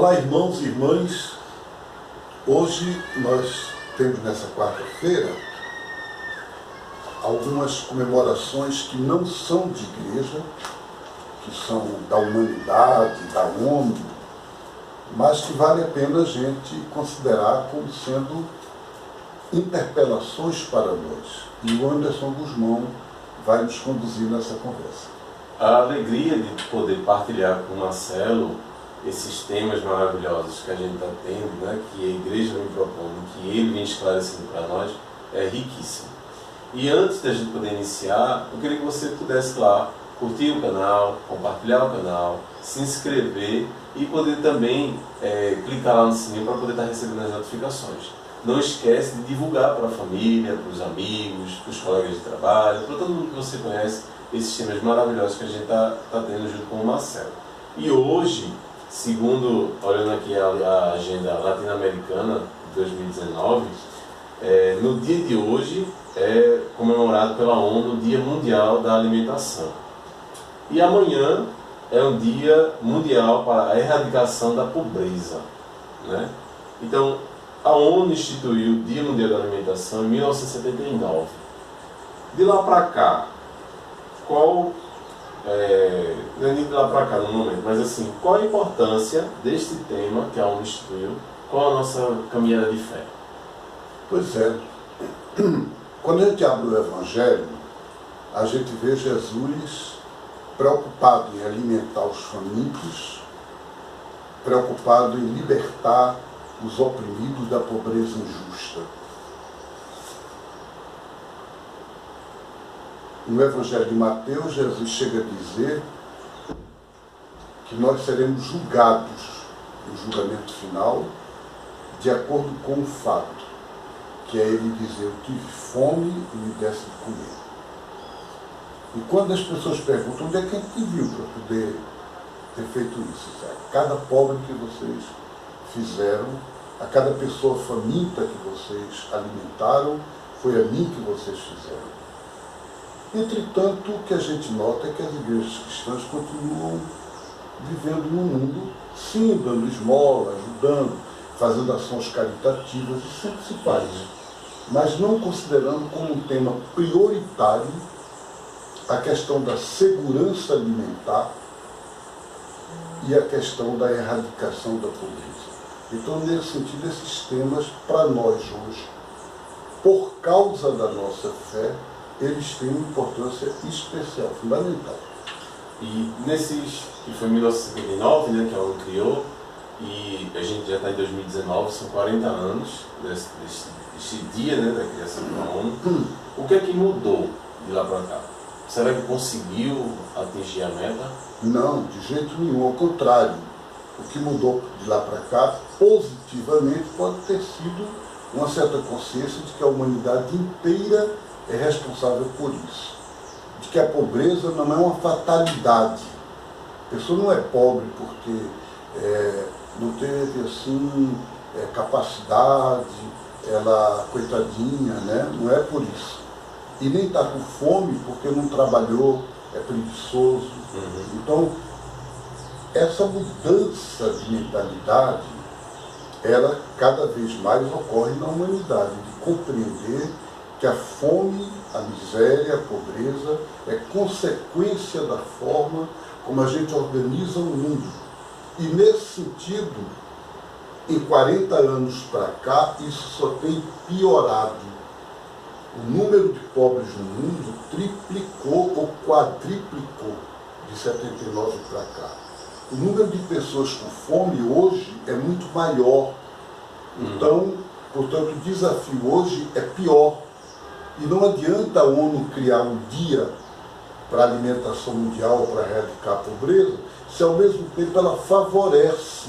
Olá, irmãos e irmãs. Hoje nós temos nessa quarta-feira algumas comemorações que não são de igreja, que são da humanidade, da ONU, mas que vale a pena a gente considerar como sendo interpelações para nós. E o Anderson Guzmão vai nos conduzir nessa conversa. A alegria de poder partilhar com o Marcelo esses temas maravilhosos que a gente está tendo, né, que a igreja me propõe, que ele vem esclarecendo para nós, é riquíssimo. E antes da gente poder iniciar, eu queria que você pudesse lá curtir o canal, compartilhar o canal, se inscrever e poder também clicar lá no sininho para poder estar recebendo as notificações. Não esquece de divulgar para a família, para os amigos, para os colegas de trabalho, para todo mundo que você conhece, esses temas maravilhosos que a gente está tendo junto com o Marcelo. E hoje, segundo, olhando aqui a agenda latino-americana de 2019, no dia de hoje é comemorado pela ONU o Dia Mundial da Alimentação. E amanhã é um Dia Mundial para a Erradicação da Pobreza, né? Então, a ONU instituiu o Dia Mundial da Alimentação em 1979. De lá para cá, não é nem de lá para cá no momento, mas assim, qual a importância deste tema que a ONU instituiu? Qual a nossa caminhada de fé? Pois é, quando a gente abre o Evangelho, a gente vê Jesus preocupado em alimentar os famintos, preocupado em libertar os oprimidos da pobreza injusta. No Evangelho de Mateus, Jesus chega a dizer que nós seremos julgados no julgamento final de acordo com o fato, que é ele dizer: eu tive fome e me desse de comer. E quando as pessoas perguntam onde é que a gente viu para poder ter feito isso, sabe? Cada pobre que vocês fizeram, a cada pessoa faminta que vocês alimentaram, foi a mim que vocês fizeram. Entretanto, o que a gente nota é que as igrejas cristãs continuam vivendo no mundo, sim, dando esmola, ajudando, fazendo ações caritativas, e sempre se faz, mas não considerando como um tema prioritário a questão da segurança alimentar e a questão da erradicação da pobreza. Então, nesse sentido, esses temas, para nós hoje, por causa da nossa fé, eles têm uma importância especial, fundamental. E que foi em 1979, né, que a ONU criou, e a gente já está em 2019, são 40 anos desse dia, né, da criação da ONU. O que é que mudou de lá para cá? Será que conseguiu atingir a meta? Não, de jeito nenhum, ao contrário. O que mudou de lá para cá, positivamente, pode ter sido uma certa consciência de que a humanidade inteira é responsável por isso. De que a pobreza não é uma fatalidade. A pessoa não é pobre porque não teve assim, capacidade, ela, coitadinha, né? Não é por isso. E nem está com fome porque não trabalhou, é preguiçoso. Então, essa mudança de mentalidade, ela cada vez mais ocorre na humanidade, de compreender que a fome, a miséria, a pobreza é consequência da forma como a gente organiza o mundo. E nesse sentido, em 40 anos para cá, isso só tem piorado. O número de pobres no mundo triplicou ou quadriplicou de 79 para cá. O número de pessoas com fome hoje é muito maior. Então, portanto, o desafio hoje é pior. E não adianta a ONU criar um dia para a alimentação mundial, para erradicar a pobreza, se ao mesmo tempo ela favorece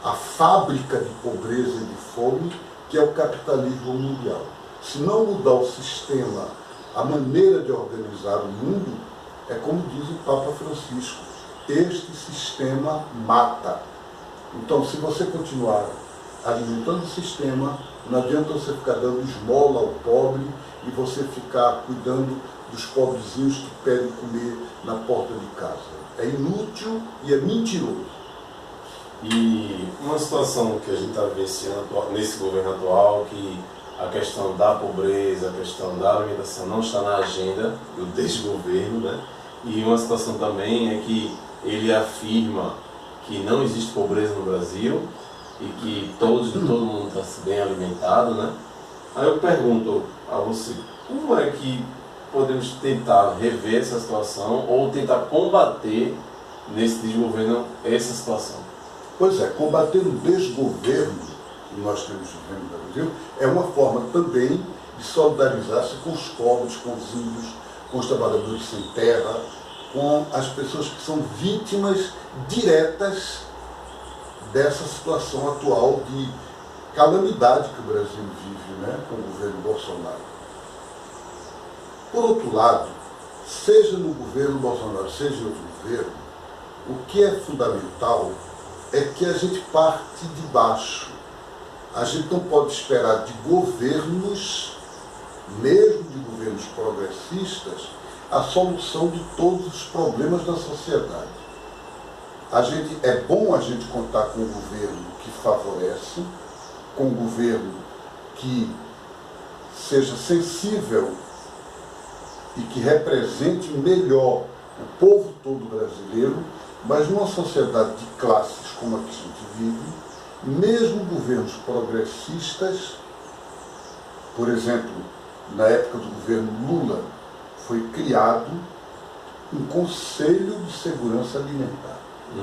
a fábrica de pobreza e de fome, que é o capitalismo mundial. Se não mudar o sistema, a maneira de organizar o mundo, é como diz o Papa Francisco: este sistema mata. Então, se você continuar alimentando o sistema, não adianta você ficar dando esmola ao pobre e você ficar cuidando dos pobrezinhos que pedem comer na porta de casa. É inútil e é mentiroso. E uma situação que a gente está vivenciando nesse governo atual, que a questão da pobreza, a questão da alimentação não está na agenda do desgoverno, né? E uma situação também é que ele afirma que não existe pobreza no Brasil e que todo mundo está bem alimentado, né? Aí eu pergunto a você, como é que podemos tentar rever essa situação ou tentar combater nesse desgoverno essa situação? Pois é, combater o desgoverno que nós temos vivendo no Brasil é uma forma também de solidarizar-se com os pobres, com os índios, com os trabalhadores sem terra, com as pessoas que são vítimas diretas dessa situação atual de calamidade que o Brasil vive, né, com o governo Bolsonaro. Por outro lado, seja no governo Bolsonaro, seja em outro governo, o que é fundamental é que a gente parte de baixo. A gente não pode esperar de governos, mesmo de governos progressistas, a solução de todos os problemas da sociedade. É bom a gente contar com um governo que favorece, com um governo que seja sensível e que represente melhor o povo todo brasileiro, mas numa sociedade de classes como a que a gente vive, mesmo governos progressistas, por exemplo, na época do governo Lula, foi criado um Conselho de Segurança Alimentar.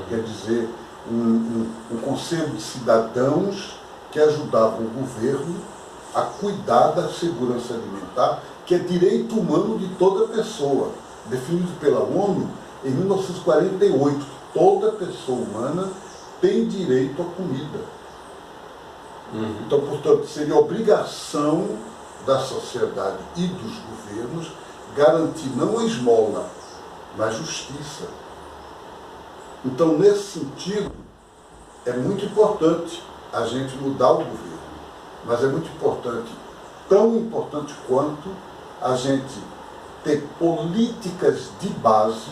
Quer dizer, um conselho de cidadãos que ajudavam o governo a cuidar da segurança alimentar, que é direito humano de toda pessoa, definido pela ONU em 1948. Toda pessoa humana tem direito à comida. Então, portanto, seria obrigação da sociedade e dos governos garantir não a esmola, mas justiça. Então, nesse sentido, é muito importante a gente mudar o governo, mas é muito importante, tão importante quanto a gente ter políticas de base,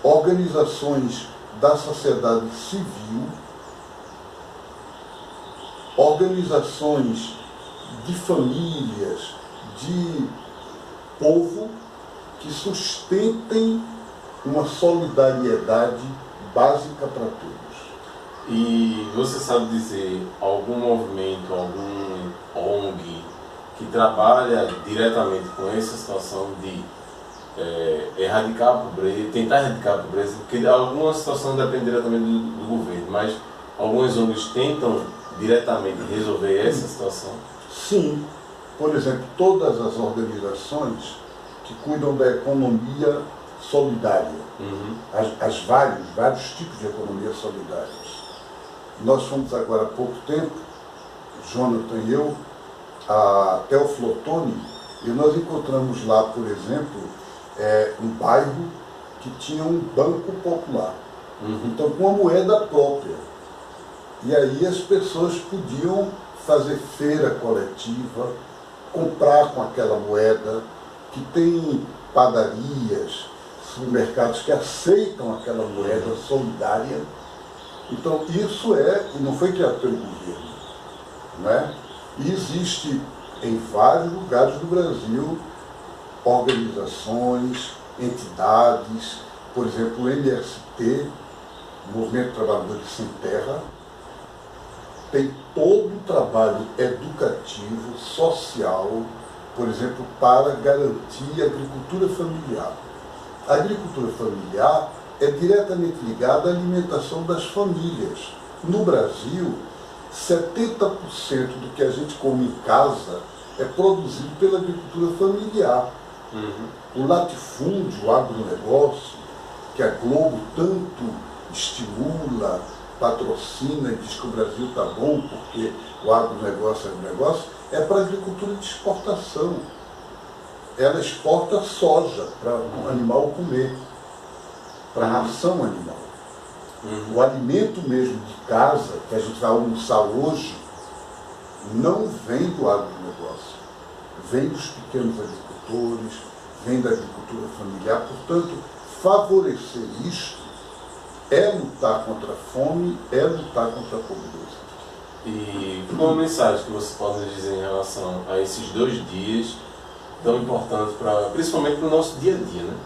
organizações da sociedade civil, organizações de famílias, de povo que sustentem uma solidariedade básica para todos. E você sabe dizer algum movimento, algum ONG que trabalha diretamente com essa situação de erradicar a pobreza, tentar erradicar a pobreza, porque alguma situação depende diretamente do governo, mas algumas ONGs tentam diretamente resolver essa situação? Sim. Por exemplo, todas as organizações que cuidam da economia solidária, vários tipos de economia solidárias. Nós fomos agora há pouco tempo, Jonathan e eu, até o Flotone, e nós encontramos lá, por exemplo, um bairro que tinha um banco popular, então com uma moeda própria. E aí as pessoas podiam fazer feira coletiva, comprar com aquela moeda, que tem padarias, supermercados que aceitam aquela moeda solidária. Então isso não foi criado pelo governo, né? E existe em vários lugares do Brasil organizações, entidades, por exemplo, o MST, Movimento de Trabalhadores Sem Terra, tem todo o trabalho educativo, social, por exemplo, para garantir a agricultura familiar. A agricultura familiar é diretamente ligada à alimentação das famílias. No Brasil, 70% do que a gente come em casa é produzido pela agricultura familiar. O latifúndio, o agronegócio, que a Globo tanto estimula, patrocina e diz que o Brasil está bom porque o agronegócio é um negócio, é para a agricultura de exportação. Ela exporta soja para o animal comer, para a ração animal. O alimento mesmo de casa, que a gente vai almoçar hoje, não vem do agronegócio, vem dos pequenos agricultores, vem da agricultura familiar. Portanto, favorecer isto é lutar contra a fome, é lutar contra a pobreza. E qual a mensagem que você pode nos dizer em relação a esses 2 dias tão importantes, principalmente para o nosso dia a dia, né?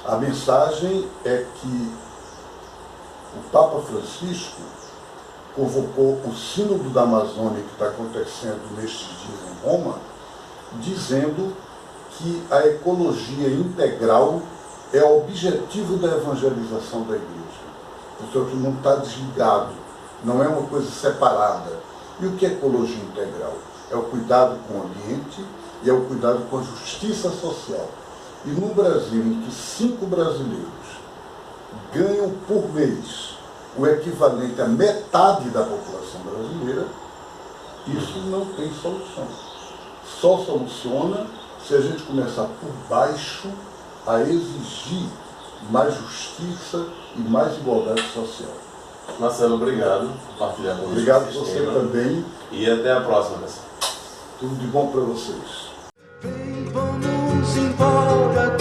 A mensagem é que o Papa Francisco convocou o Sínodo da Amazônia, que está acontecendo nestes dias em Roma, dizendo que a ecologia integral é o objetivo da evangelização da Igreja. Portanto, não está desligado, não é uma coisa separada. E o que é ecologia integral? É o cuidado com o ambiente e é o cuidado com a justiça social. E no Brasil, em que 5 brasileiros ganham por mês o equivalente a metade da população brasileira, isso não tem solução. Só soluciona se a gente começar por baixo a exigir mais justiça e mais igualdade social. Marcelo, obrigado por partilhar conosco. Obrigado a você também. E até a próxima, Marcelo. Tudo de bom para vocês. Vem, vamos embora.